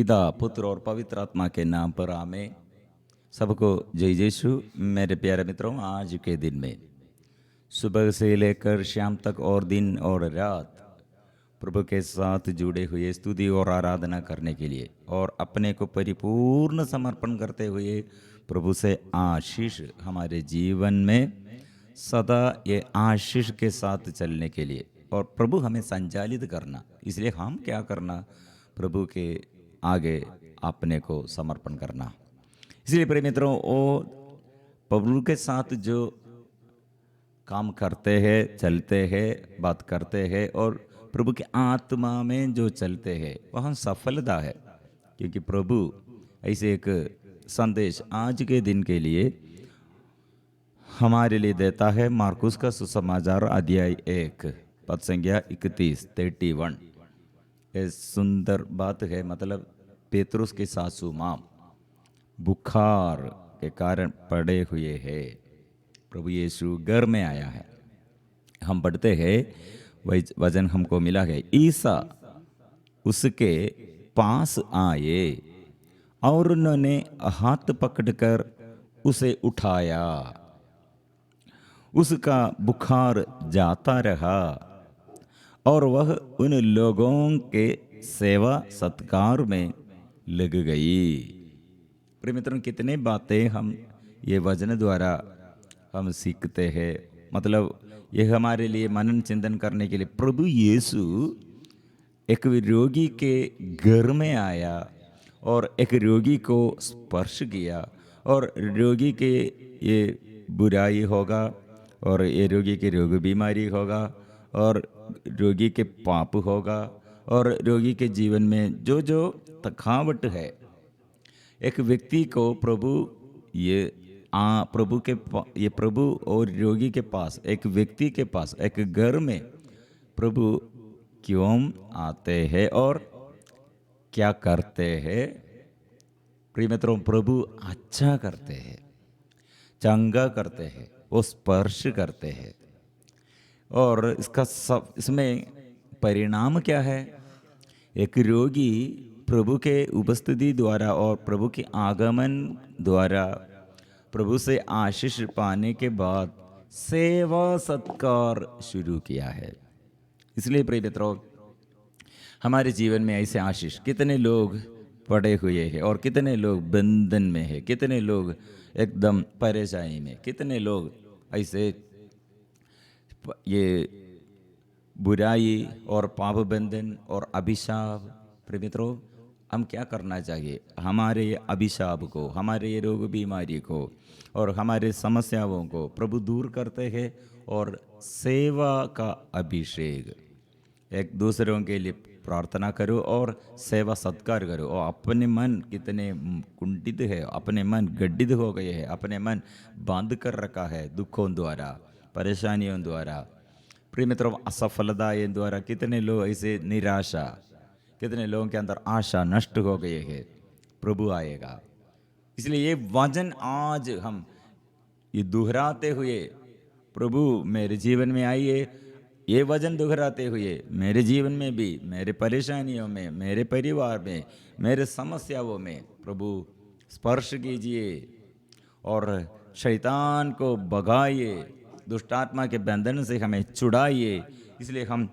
पिता पुत्र और पवित्र आत्मा के नाम पर आमेन। सबको जय यीशु। मेरे प्यारे मित्रों, आज के दिन में सुबह से लेकर शाम तक और दिन और रात प्रभु के साथ जुड़े हुए स्तुति और आराधना करने के लिए और अपने को परिपूर्ण समर्पण करते हुए प्रभु से आशीष हमारे जीवन में सदा ये आशीष के साथ चलने के लिए और प्रभु हमें संचालित करना, इसलिए हम क्या करना, प्रभु के आगे अपने को समर्पण करना। इसलिए प्रिय मित्रों, वो प्रभु के साथ जो काम करते हैं, चलते हैं, बात करते हैं और प्रभु की आत्मा में जो चलते हैं वहाँ सफलता है, क्योंकि प्रभु ऐसे एक संदेश आज के दिन के लिए हमारे लिए देता है। मार्कुस का सुसमाचार अध्याय 1 पद संख्या 31। ये सुंदर बात है। मतलब पेतरुस के सासू माँ बुखार के कारण पड़े हुए हैं, प्रभु यीशु घर में आया है। हम पढ़ते हैं, वही वचन हमको मिला है, ईसा उसके पास आए और उन्होंने हाथ पकड़कर उसे उठाया। उसका बुखार जाता रहा और वह उन लोगों के सेवा सत्कार में लग गई। प्रिय मित्रों, कितने बातें हम ये वचन द्वारा हम सीखते हैं। मतलब ये हमारे लिए मनन चिंतन करने के लिए प्रभु यीशु एक रोगी के घर में आया और एक रोगी को स्पर्श किया और रोगी के ये बुराई होगा और ये रोगी के रोग बीमारी होगा और रोगी के पाप होगा और रोगी के जीवन में जो जो थकावट है, एक व्यक्ति को प्रभु ये प्रभु और रोगी के पास, एक व्यक्ति के पास, एक घर में प्रभु क्यों आते हैं और क्या करते हैं? प्रिय मित्रों, प्रभु अच्छा करते हैं, चंगा करते हैं, वो स्पर्श करते हैं और इसमें परिणाम क्या है? एक रोगी प्रभु के उपस्थिति द्वारा और प्रभु के आगमन द्वारा प्रभु से आशीष पाने के बाद सेवा सत्कार शुरू किया है। इसलिए प्रिय मित्रों, हमारे जीवन में ऐसे आशीष कितने लोग पड़े हुए हैं और कितने लोग बंधन में है, कितने लोग एकदम परेशानी में, कितने लोग ऐसे ये बुराई और पाप बंधन और अभिशाप। प्रिय मित्रों, हम क्या करना चाहिए? हमारे ये अभिशाप को, हमारे ये रोग बीमारी को और हमारे समस्याओं को प्रभु दूर करते हैं और सेवा का अभिषेक, एक दूसरों के लिए प्रार्थना करो और सेवा सत्कार करो। और अपने मन कितने कुंठित है, अपने मन गड्ढित हो गए हैं, अपने मन बांध कर रखा है दुखों द्वारा, परेशानियों द्वारा। प्रिय मित्रों, असफलताएं द्वारा कितने लोग ऐसे निराशा, कितने लोगों के अंदर आशा नष्ट हो गए है। प्रभु आएगा। इसलिए ये वचन आज हम ये दोहराते हुए, प्रभु मेरे जीवन में आइए, ये वचन दोहराते हुए मेरे जीवन में भी, मेरे परेशानियों में, मेरे परिवार में, मेरे समस्याओं में प्रभु स्पर्श कीजिए और शैतान को भगाइए, दुष्ट आत्मा के बंधन से हमें छुड़ाइए। इसलिए हम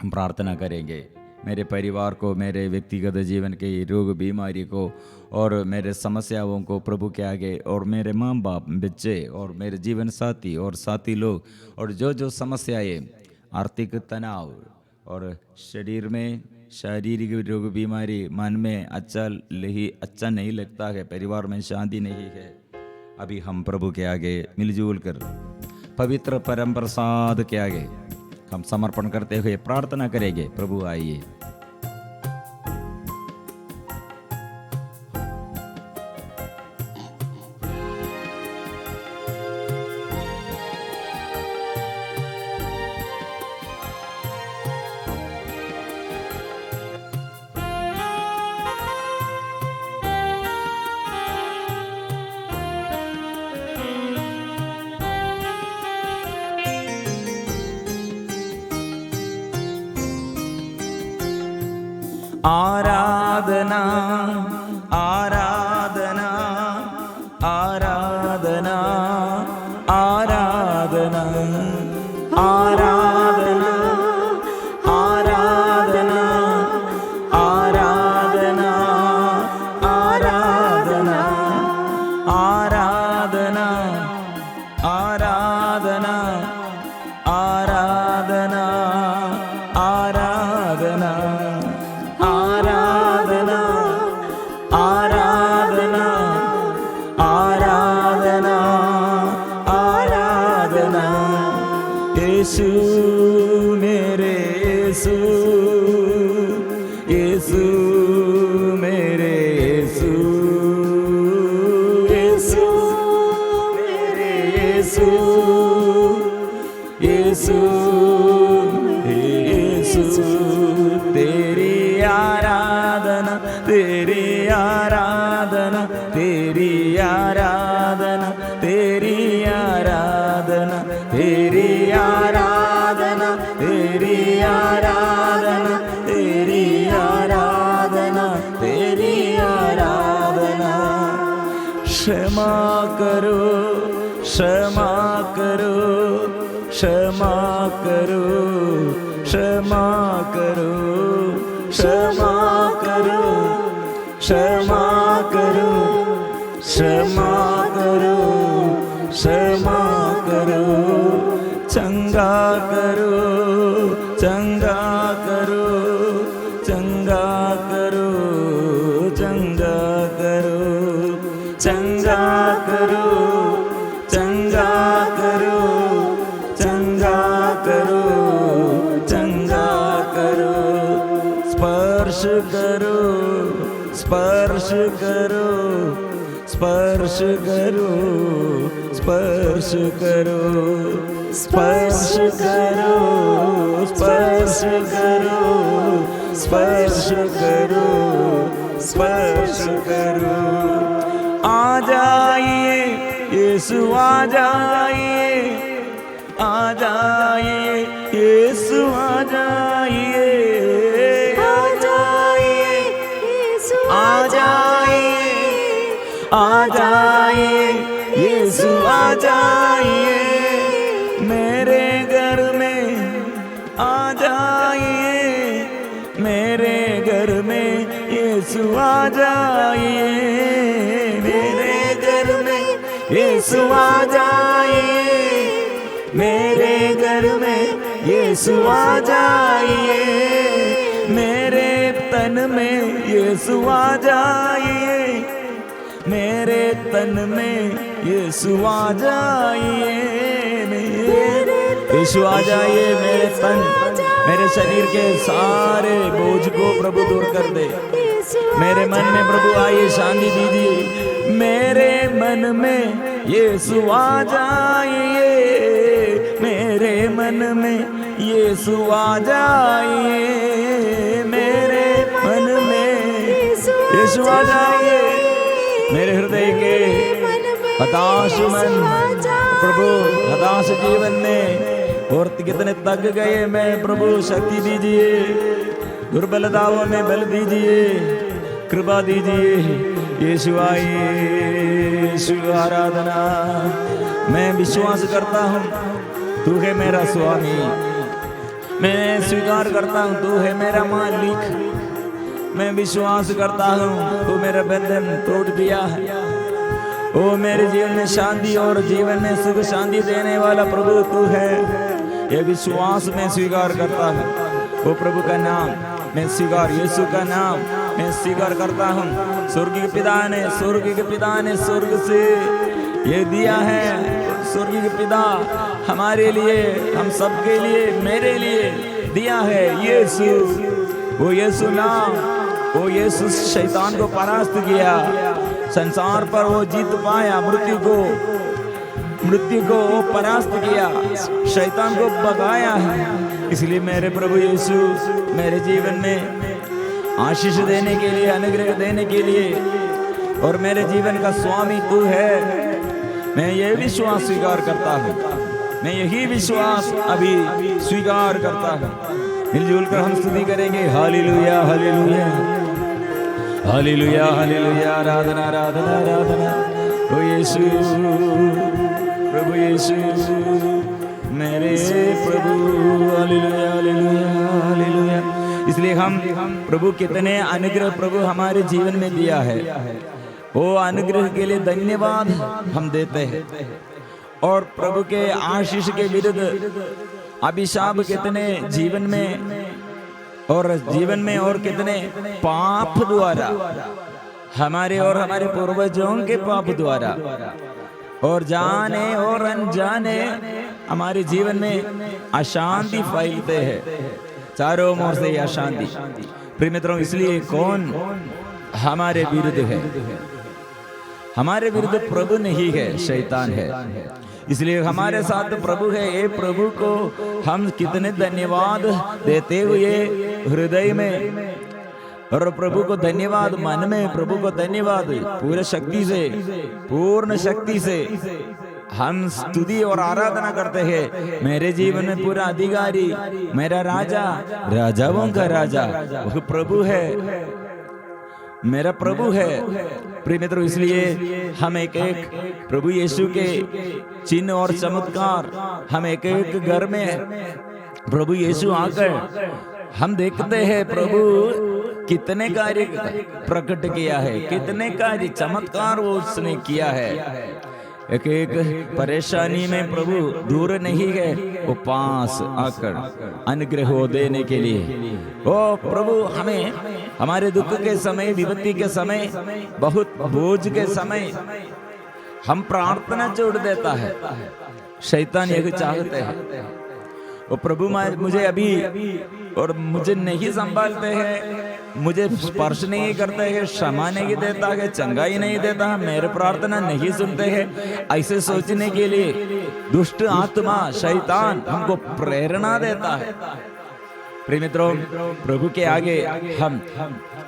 प्रार्थना करेंगे, मेरे परिवार को, मेरे व्यक्तिगत जीवन के रोग बीमारी को और मेरे समस्याओं को प्रभु के आगे, और मेरे माँ बाप, बच्चे और मेरे जीवन साथी और साथी लोग, और जो जो समस्याएं, आर्थिक तनाव और शरीर में शारीरिक रोग बीमारी, मन में अच्छा नहीं लगता है, परिवार में शांति नहीं है, अभी हम प्रभु के आगे मिलजुल कर पवित्र परम प्रसाद के आगे हम समर्पण करते हुए प्रार्थना करेंगे। प्रभु आइए। आराधना आराधना आराधना आराधना आराधना आराधना आराधना आराधना आराधना आराधना आराधना आराधना आराधना आराधना आराधना आराधना यीशु मेरे यीशु यीशु मेरे यीशु यीशु मेरे यीशु यीशु यीशु तेरी आराधना तेरी आराधना तेरी आराधना तेरी आराधना तेरी आराधना तेरी आराधना तेरी आराधना तेरी आराधना क्षमा करो क्षमा करो क्षमा करो क्षमा करो क्षमा करो क्षमा करो क्षमा करो क्षमा करो चंगा करो चंगा करो चंगा करो चंगा करो चंगा करो चंगा करो चंगा करो चंगा करो स्पर्श करो स्पर्श करो स्पर्श करो स्पर्श करो स्पर्श करो स्पर्श करो स्पर्श करो स्पर्श करो आ जाइए यीशु आ जाइए आ जाइए यीशु आ जाइए आ जाइए यीशु आ जाइए आ जाइए यीशु आ जाइए मेरे घर में आ जाइए मेरे घर में यीशु आ जाइए मेरे घर में यीशु आ जाइए मेरे घर में यीशु आ जाइए मेरे तन में यीशु आ जाइए मेरे तन में यीशु आ जाइए यीशु आ जाइए मेरे तन मेरे शरीर के सारे बोझ को प्रभु दूर कर दे मेरे मन में प्रभु आइए शांति दीजिए मेरे मन में यीशु आ जाइए मेरे मन में यीशु आ जाइए मेरे मन में यीशु आ जाइए मेरे हृदय के हताश मन प्रभु हताश जीवन में और कितने तक गए मैं प्रभु शक्ति दीजिए दुर्बलताओं में बल दीजिए कृपा दीजिए यीशु आइए यीशु आराधना मैं विश्वास करता हूँ तू है मेरा स्वामी मैं स्वीकार करता हूँ तू है मेरा मालिक मैं विश्वास करता हूँ तू मेरा बंधन तोड़ दिया है ओ मेरे जीवन में शांति और जीवन में सुख शांति देने वाला प्रभु तू है ये विश्वास में स्वीकार करता हूँ ओ प्रभु का नाम मैं स्वीकार यीशु का नाम मैं स्वीकार करता हूँ स्वर्गीय पिता ने स्वर्ग से ये दिया है स्वर्गीय पिता हमारे लिए हम सबके लिए मेरे लिए दिया है यीशु वो यीशु नाम वो यीशु शैतान को परास्त किया संसार पर वो जीत पाया मृत्यु को वो परास्त किया शैतान को भगाया है इसलिए मेरे प्रभु यीशु मेरे जीवन में आशीष देने के लिए अनुग्रह देने के लिए और मेरे जीवन का स्वामी तू है मैं ये विश्वास स्वीकार करता हूँ मैं यही विश्वास अभी स्वीकार करता हूँ मिलजुल कर हम स्तुति करेंगे। हालेलुया हालेलुया हालेलुया हालेलुया, आराधना आराधना आराधना। ओ यीशु, प्रभु यीशु, मेरे प्रभु। हालेलुया हालेलुया हालेलुया। इसलिए हम प्रभु कितने अनुग्रह प्रभु हमारे जीवन में दिया है, वो अनुग्रह के लिए धन्यवाद हम देते हैं। और प्रभु के आशीष के विरुद्ध अभिशाप कितने जीवन में और कितने पाप द्वारा, हमारे और हमारे पूर्वजों के पाप द्वारा और जाने और अनजाने हमारे जीवन में अशांति फैलते हैं, चारों ओर से अशांति। प्रिय मित्रों, इसलिए कौन हमारे विरुद्ध है? हमारे विरुद्ध प्रभु नहीं है, शैतान है। इसलिए हमारे साथ प्रभु है। ये प्रभु को हम कितने धन्यवाद देते हुए हृदय में, और प्रभु को धन्यवाद मन में, प्रभु को धन्यवाद पूरे शक्ति से, पूर्ण शक्ति से हम स्तुति और आराधना करते हैं। मेरे जीवन में पूरा अधिकारी, मेरा राजा, राजाओं का राजा वो प्रभु है, मेरा प्रभु है। प्रिय मित्रों, इसलिए हम एक एक प्रभु यीशु के चिन्ह और चमत्कार, हम एक एक घर में प्रभु यीशु आकर हम देखते हैं प्रभु कितने कार्य प्रकट किया है, कितने कार्य चमत्कार वो उसने किया है। एक एक परेशानी में प्रभु दूर नहीं है, वो पास आकर अनुग्रह देने के लिए। ओ प्रभु हमें हमारे दुख के समय, विपत्ति के समय, बहुत बोझ के समय हम प्रार्थना छोड़ देता है। शैतान यही चाहते हैं, वो प्रभु मुझे अभी और मुझे नहीं संभालते हैं, मुझे स्पर्श नहीं करते हैं, क्षमा नहीं देता है, चंगाई नहीं देता है, मेरे प्रार्थना नहीं सुनते हैं। ऐसे सोचने के लिए दुष्ट आत्मा शैतान हमको प्रेरणा देता है। प्रिय मित्रों, प्रभु के आगे हम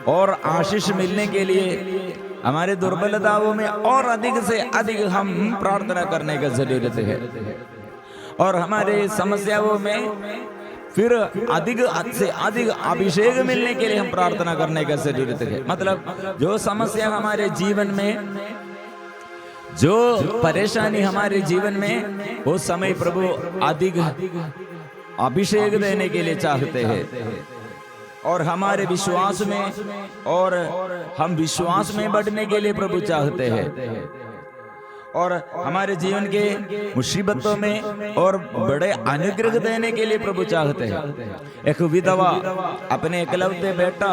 और आशीष मिलने के लिए हमारे दुर्बलताओं में और अधिक से अधिक हम प्रार्थना करने की जरूरत है, और हमारे समस्याओं में फिर अधिक से अधिक अभिषेक मिलने के लिए हम प्रार्थना करने की जरूरत है। मतलब जो समस्या हमारे जीवन में, जो परेशानी हमारे जीवन में, वो समय प्रभु अधिक अभिषेक देने के लिए चाहते हैं, और हमारे विश्वास में, और हम विश्वास में बढ़ने के लिए प्रभु चाहते हैं, और हमारे जीवन के मुसीबतों में और बड़े अनुग्रह देने के लिए प्रभु चाहते हैं। एक विधवा अपने एकलौते बेटा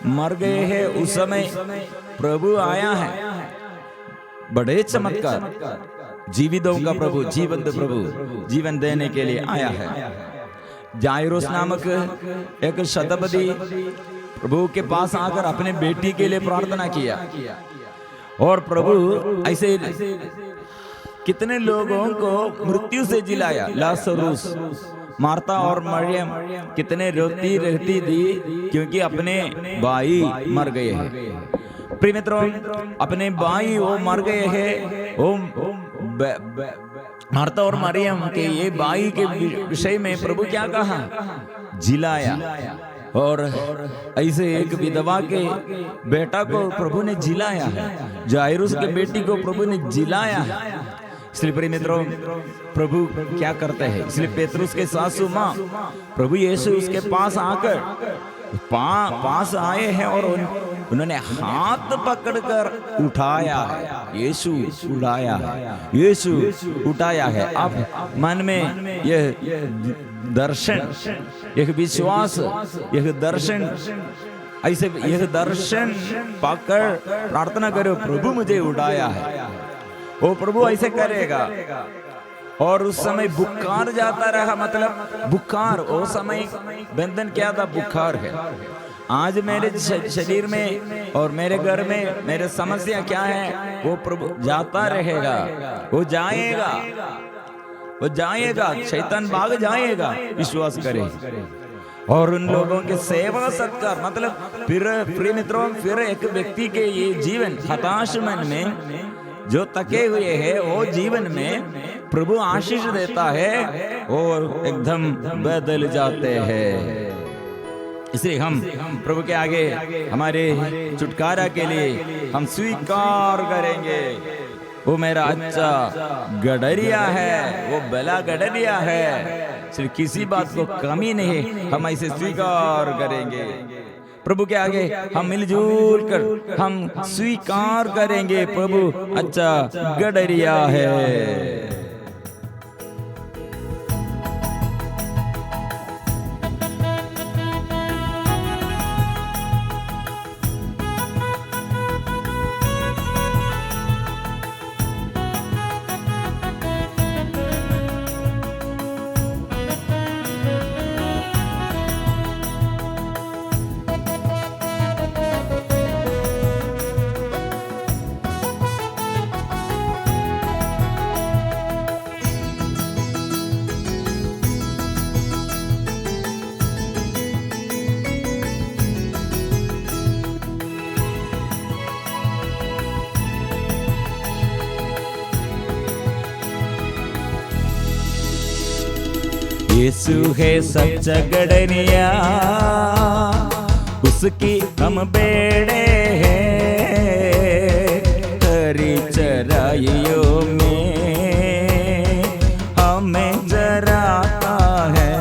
मर गए हैं, उस समय प्रभु आया है, बड़े चमत्कार, जीवितों का प्रभु, जीवंत प्रभु जीवन देने के लिए आया है। जायरोस नामक एक शताब्दी प्रभु के पास आकर अपने बेटी के लिए प्रार्थना किया, और प्रभु ऐसे कितने लोगों को मृत्यु से जिलाया। लाजरुस, मार्था और मरियम कितने रोती रहती थी क्योंकि अपने भाई मर गए हैं। प्रिय मित्रों, अपने भाई वो मर गए हैं। वो मार्था और मरियम के ये भाई के विषय में प्रभु क्या कहा? जिलाया। और ऐसे एक विधवा के बेटा को प्रभु ने जिलाया है, जायरुस के बेटी को प्रभु ने जिलाया है। इसलिए प्रिय मित्रों, प्रभु क्या करते हैं? इसलिए पेतरुस के सासू माँ प्रभु यीशु उसके पास आकर पास आए हैं, और उन्होंने हाथ पकड़कर उठाया है। यीशु उठाया है, यीशु उठाया है। अब मन में यह दर्शन, यह विश्वास, यह दर्शन, ऐसे यह दर्शन पाकर प्रार्थना करो, प्रभु मुझे उठाया है। वो प्रभु ऐसे करेगा। और उस समय बुखार जाता रहा, मतलब बुखार, वो समय बंधन क्या था? बुखार है। आज मेरे शरीर में और मेरे घर में मेरे समस्या क्या है? वो प्रभु जाता रहेगा, वो जाएगा, वो जाएगा, शैतान भाग जाएगा। विश्वास करें। और उन लोगों के सेवा सत्कार, मतलब फिर प्रिय मित्रों, फिर एक व्यक्ति के ये जीवन हताश मन में जो तके हुए हैं, वो जीवन में प्रभु आशीष देता है और एकदम बदल जाते हैं। इसलिए हम प्रभु के आगे हमारे छुटकारा के लिए हम स्वीकार करेंगे, वो मेरा अच्छा गडरिया है, वो भला गडरिया है, सिर्फ किसी बात को कमी नहीं, हम इसे स्वीकार करेंगे। प्रभु के आगे हम मिलजुल कर हम स्वीकार करेंगे, प्रभु अच्छा गडरिया है। यीशु है सच्चा गडरिया, उसकी हम बेड़े हैं, हरी चराइयों में हमें चराता है।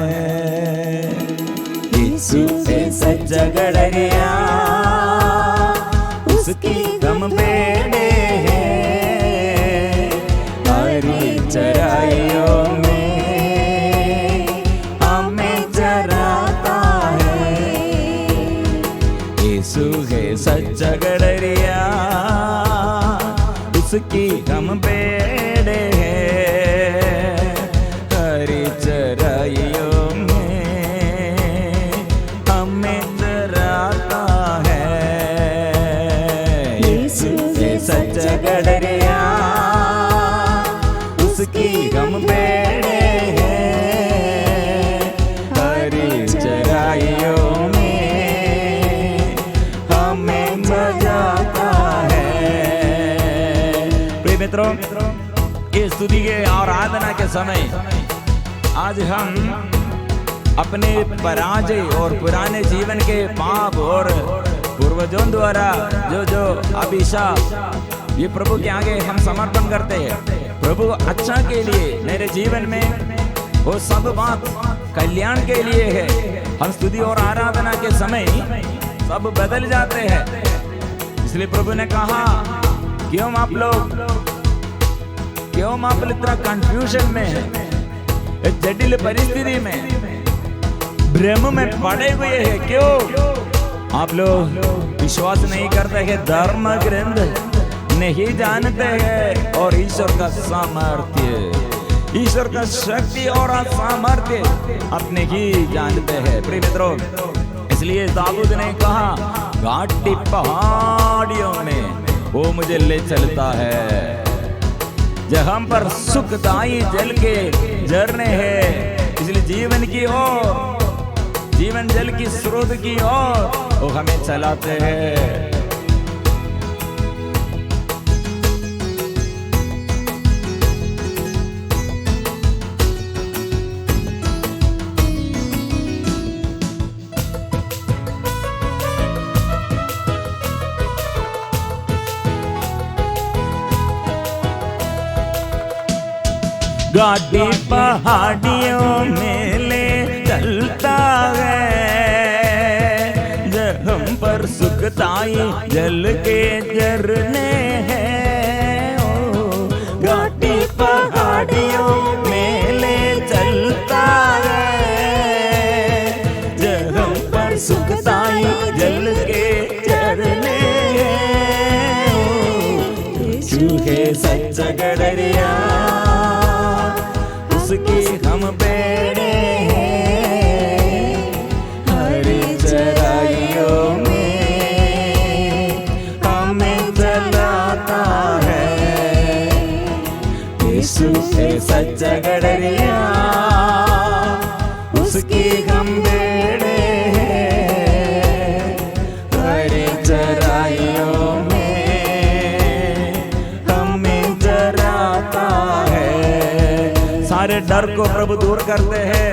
यीशु है सच्चा गडरिया, उसकी हम बेड़े हैं, हरी चराइयों में सच्चा गडरिया, उसकी हम बेड़े हैं, हरी चराइयों में हमें चराता है। यीशु है सच्चा गडरिया, उसकी हम बेड़े हैं, हरी चराइयों मित्रों, इस स्तुति के और आराधना के समय आज हम अपने पराजय और पुराने जीवन के पाप और पूर्वजों द्वारा जो अभिशाप, ये प्रभु के आगे हम समर्पण करते हैं। प्रभु अच्छा के लिए मेरे जीवन में वो सब बात कल्याण के लिए है। हम स्तुति और आराधना के समय सब बदल जाते हैं। इसलिए प्रभु ने कहा, क्यों आप लोग इतना कंफ्यूजन में है, एक जटिल परिस्थिति में, भ्रम में पड़े हुए हैं? क्यों आप लोग विश्वास नहीं करते हैं, धर्म ग्रंथ नहीं जानते हैं और ईश्वर का सामर्थ्य, ईश्वर का शक्ति और सामर्थ्य अपने ही जानते हैं। प्रिय मित्रों, इसलिए दाऊद ने कहा, घाटी पहाड़ियों में वो मुझे ले चलता है, जहां पर सुखदायी जल के झरने हैं। इसलिए जीवन की ओर, जीवन जल की स्रोत की ओर वो हमें चलाते हैं। घाटी पहाड़ियों में ले चलता है, जहाँ पर सुखदाई जल के झरने हैं। घाटी पहाड़ियों में ले चलता है, जहाँ पर सुखदाई जल के झरने हैं। यीशु है सच्चा गडरिया, उसकी हम बेड़े हैं, हरी चराइयों में हमें चलाता है। यीशु है सच्चा गडरिया, उसकी हम बेड़े हैं, हरी चराइयों में हमें चराता है। सारे डर को प्रभु दूर करते हैं,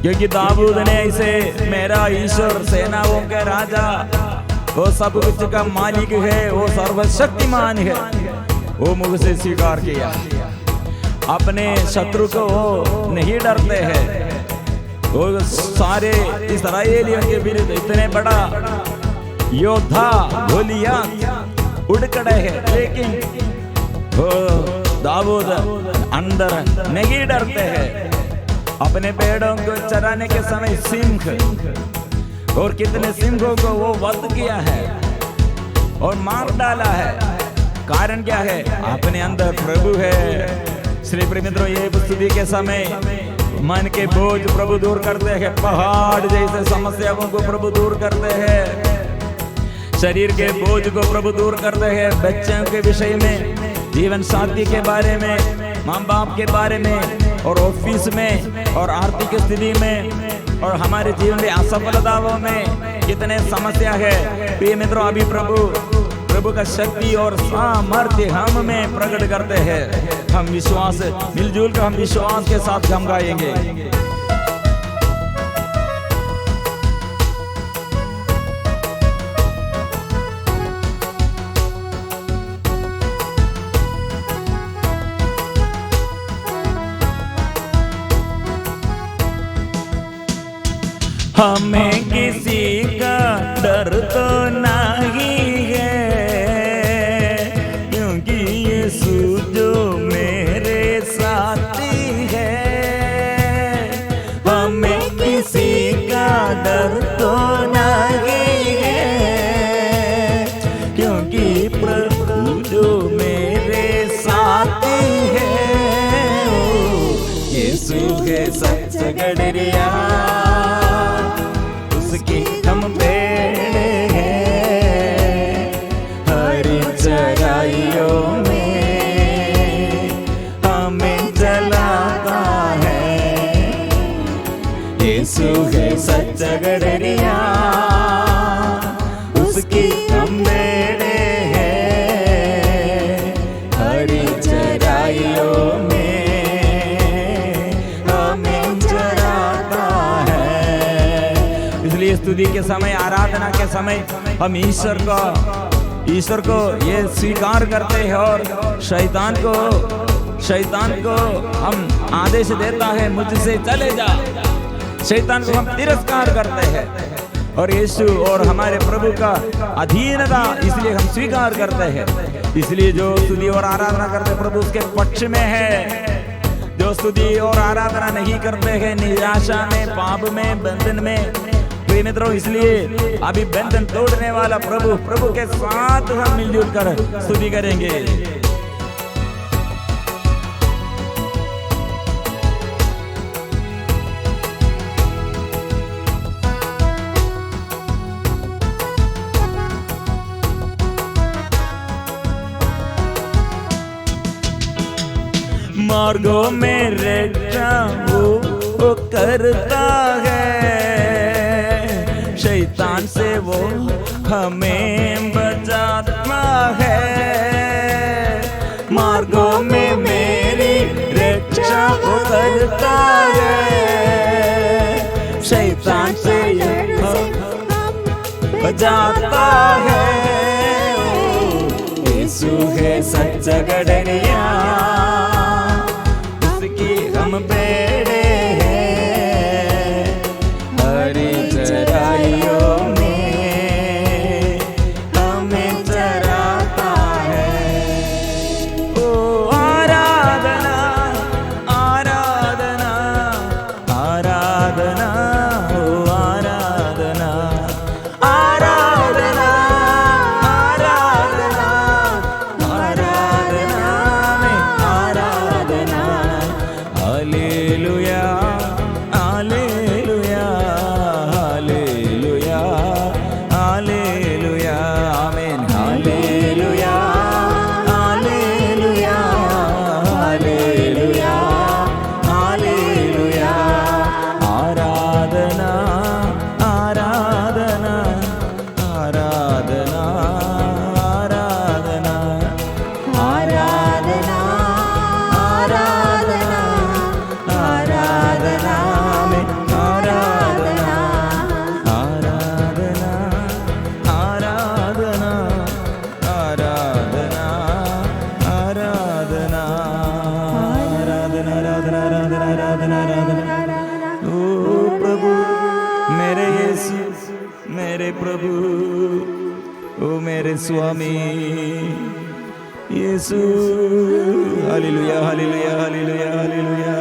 क्योंकि दाऊद ने ऐसे मेरा ईश्वर सेनाओं के राजा, वो सब कुछ का मालिक है, वो सर्वशक्तिमान है, वो मुझसे स्वीकार किया। अपने शत्रु को वो नहीं डरते हैं। वो सारे इस्राएलियों के विरुद्ध इतने बड़ा योद्धा गोलियत उड़ खड़े हैं, लेकिन वो दाऊद अंदर नहीं डरते हैं। अपने पेड़ों को चराने के समय सिंह, और कितने सिंहों को वो वध किया है और मार डाला है। कारण क्या है? अपने अंदर प्रभु है। श्री प्रिय मित्रों, ये स्तुति के समय मन के बोझ प्रभु दूर करते हैं, पहाड़ जैसे समस्याओं को प्रभु दूर करते हैं, शरीर के बोझ को प्रभु दूर करते हैं, बच्चों के विषय में, जीवन साथी के बारे में, माँ बाप के बारे में, और ऑफिस में, और आर्थिक स्थिति में, और हमारे जीवन में असफलताओं में कितने समस्या है। प्रिय मित्रों, अभी प्रभु का शक्ति और सामर्थ्य हम में प्रकट करते हैं। हम विश्वास मिलजुल कर हम विश्वास के साथ हम गाएंगे। हमें किसी का डर तो नहीं है, क्योंकि यीशु जो मेरे साथी है। हमें किसी का डर तो नहीं है, क्योंकि प्रभु जो मेरे साथी है। यीशु है सच गडरिया, उसकी हम पेड़ हैं, हरी चराइयों में हमें चलाता है। यीशु है सच्चा गडरिया, उसकी हम पेड़ हैं, हरी चराइयों में हमें चलाता है। इसलिए स्तुति के समय, आराधना के समय हम ईश्वर को ये स्वीकार करते हैं, और शैतान को हम आदेश देता है, मुझसे चले जा। शैतान को हम तिरस्कार करते हैं, और यीशु और हमारे प्रभु का अधीनता इसलिए हम स्वीकार करते हैं। इसलिए जो स्तुति और आराधना करते प्रभु उसके पक्ष में है। जो स्तुति और आराधना नहीं करते हैं, निराशा में, पाप में, बंधन में। प्रिय मित्रों, इसलिए अभी बंधन तोड़ने वाला प्रभु के साथ हम मिलजुल कर स्तुति करेंगे। मार्गों में रक्षा वो करता है, शैतान से वो हमें बचाता है। मार्गों में मेरी रक्षा वो करता है, शैतान से बचाता है। यीशु है सच्चा गडरिया, उसकी हम पेड़े हैं, हरी चराइयों में हमें चराता है। ओ आराधना आराधना आराधना, ओ आराधना आराधना आराधना आराधना में आराधना। हालेलुया हालेलुया हालेलुया हालेलुया आमीन। हालेलुया हालेलुया हालेलुया हालेलुया। आराधना आराधना आराधना आराधना आराधना आराधना आराधना में ओ मेरे स्वामी यीशु। हालेलुया हालेलुया हालेलुया हालेलुया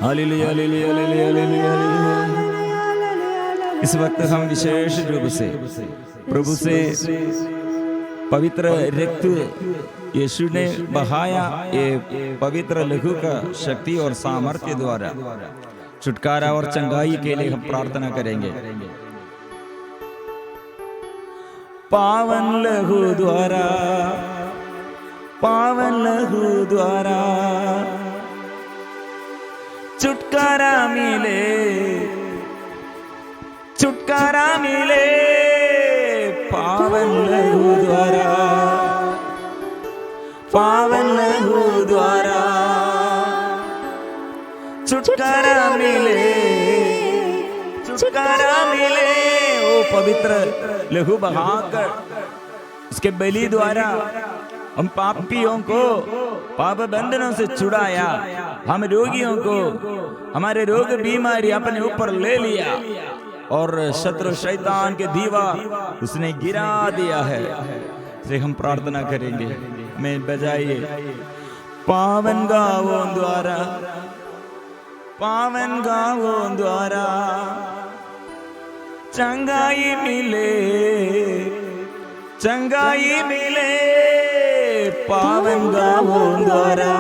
हालेलुया हालेलुया हालेलुया हालेलुया। इस वक्त हम विशेष रूप से प्रभु से पवित्र रक्त यीशु ने बहाया, ये पवित्र लहू का शक्ति और सामर्थ्य द्वारा छुटकारा और चंगाई के लिए हम प्रार्थना करेंगे। पावन लहू द्वारा, पावन लहू द्वारा छुटकारा मिले, छुटकारा मिले। पावन लहू द्वारा, पावन लहू द्वारा छुटकारा मिले, छुटकारा मिले। ओ पवित्र लहू बहाकर उसके बलि द्वारा हम पापियों को पाप बंधनों से छुड़ाया, हम रोगियों को हमारे रोग बीमारी अपने ऊपर ले लिया और शत्रु शैतान के दीवा उसने गिरा दिया है। से हम प्रार्थना करेंगे, मैं बजाइए। पावन गावों द्वारा, पावन गावों द्वारा चंगाई मिले, चंगाई मिले। पावन गावों द्वारा,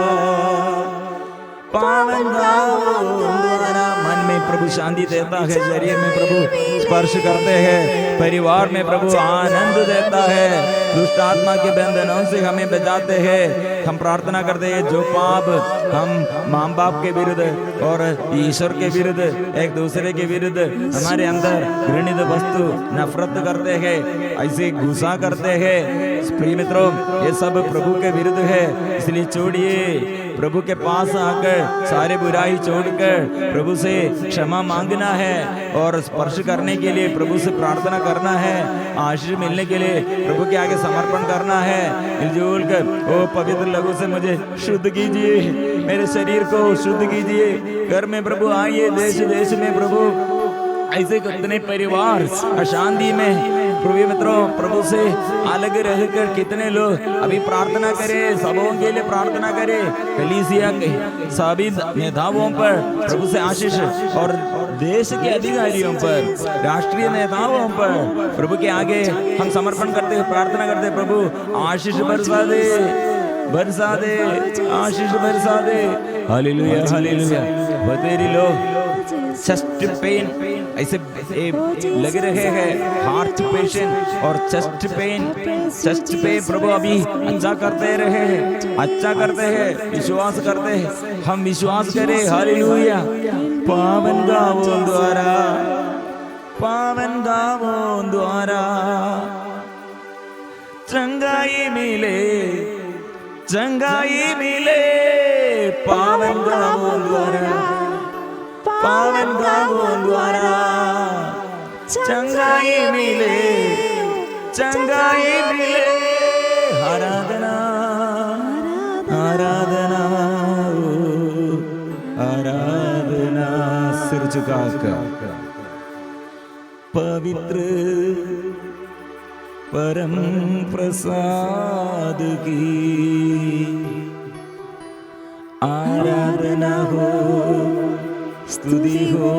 पावन गावों द्वारा। मन में प्रभु शांति देता है, शरीर में प्रभु स्पर्श करते हैं, परिवार में प्रभु आनंद देता है, दुष्ट आत्मा के बंधनों से हमें बचाते हैं। हम प्रार्थना करते हैं जो पाप हम माँ बाप के विरुद्ध और ईश्वर के विरुद्ध, एक दूसरे के विरुद्ध हमारे अंदर घृणित वस्तु नफरत करते हैं, ऐसे गुस्सा करते हैं, प्रिय मित्रों ये सब प्रभु के विरुद्ध है। इसलिए छोड़िए, प्रभु के पास आकर सारे बुराई छोड़कर प्रभु से क्षमा मांगना है और स्पर्श करने के लिए प्रभु से प्रार्थना करना है, आशीष मिलने के लिए प्रभु के आगे समर्पण करना है। मिलजुल कर ओ पवित्र लहू से मुझे शुद्ध कीजिए, मेरे शरीर को शुद्ध कीजिए। घर में प्रभु आइए, देश देश में प्रभु ऐसे कितने परिवार अशांति में प्रभु मित्रों प्रभु से अलग रहकर कितने लोग अभी प्रार्थना करें, सबों के लिए प्रार्थना करें। कलीसिया के सभी नेताओं पर प्रभु से आशीष और देश के अधिकारियों पर, राष्ट्रीय नेताओं पर प्रभु के आगे हम समर्पण करते हैं, प्रार्थना करते हैं। प्रभु आशीष बरसा दे, बरसा दे, आशीष बरसा दे। Hallelujah hallelujah. बतेरी लोग चेस्ट पेन ऐसे लग रहे हैं, हार्ट पेशेंट और चेस्ट पेन, चेस्ट पे प्रभु अभी अच्छा करते रहे हैं, अच्छा करते हैं, विश्वास करते हैं। हम विश्वास करें। हालेलुया। पावन गावों द्वारा, पावन गावों द्वारा चंगाई मिले, चंगाई मिले। पावन गावों द्वारा, पावन गावों द्वारा चंगाई मिले, चंगाई मिले। आराधना आराधना आराधना। सिर झुकाकर पवित्र परम प्रसाद की आराधना हो, स्तुति हो,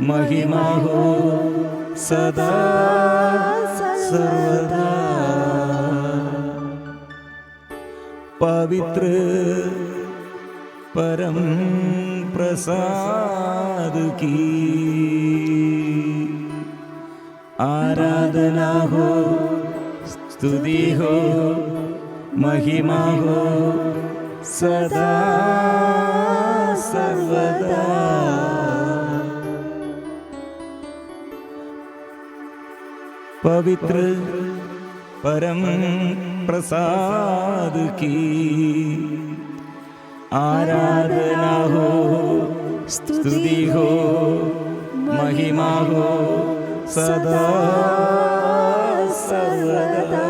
महिमा हो सदा सर्वदा। पवित्र परम प्रसाद की आराधना हो, स्तुति हो, महिमा हो सदा सर्वदा। पवित्र परम प्रसाद की आराधना हो, स्तुति हो, महिमा हो सदा सर्वदा।